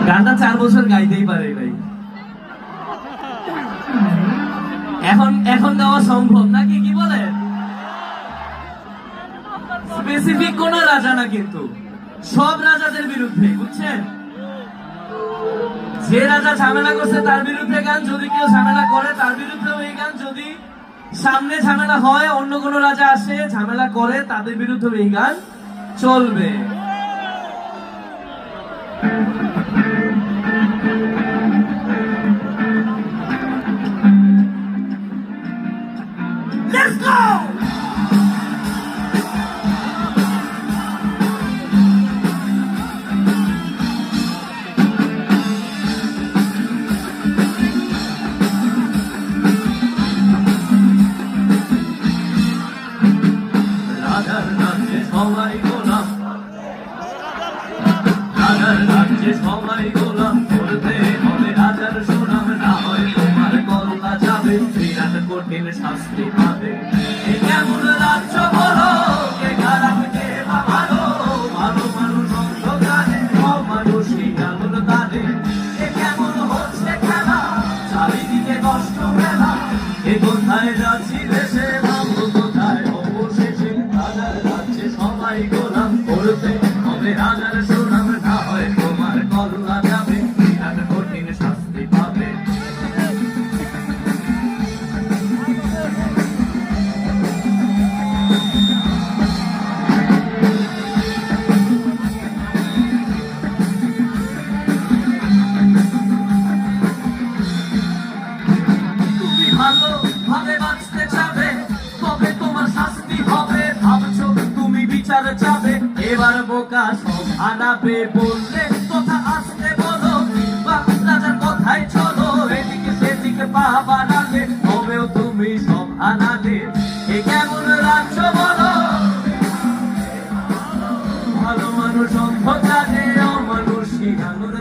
গানটা 4 বছর গাইতেই পারে ভাই। এখন এখন গাওয়া সম্ভব নাকি, কি বলে? স্পেসিফিক কোন রাজা না, কিন্তু সব রাজাদের বিরুদ্ধে, বুঝছেন? যে রাজা ঝামেলা করছে তার বিরুদ্ধে গান, যদি কেউ ঝামেলা করে তার বিরুদ্ধে ওই গান, যদি সামনে ঝামেলা হয় অন্য কোন রাজা আসে ঝামেলা করে তাদের বিরুদ্ধে এই গান চলবে। Let's go! রাজার রাজ্যে সবাই গোলাম, রাজার রাজ্যে সবাই গোলাম, করতে হবে রাজার সুনাম, না হয় তোমার গলা যাবে, বিরাট কঠিন শাস্তি পাবে। এ কেমন রাজ্য বলো, কে খারাপ কে বা ভালো, ভালো মানুষ অন্ধকারে, অমানুষই আলোর তারে। এ কেমন হচ্ছে খেলা, চারিদিকে কষ্ট মেলা, এ কোথায় যাচ্ছি দেশে, ভাবো কোথায় অবশেষে। রাজার রাজ্যে সবাই গোলাম, করতে হবে রাজার সুনাম, না হয় তোমার গলা যাবে, বিরাট কঠিন শাস্তি পাবে। তুমি ভালো ভাবে বাঁচতে চাবে, তবে তোমার শাস্তি হবে, ভাবছো তুমি বিচার চাবে, এবার বোকা সব আনাবে, বললে কথা আসতে বলো, বা রাজার কথাই চলো, এদিকে সেদিকে পা বানালে, তবেও তুমি সব আনালে। এ কেমন রাজ্য বলো, ভালো মানুষ অন্ধকারে, অমানুষই আলোর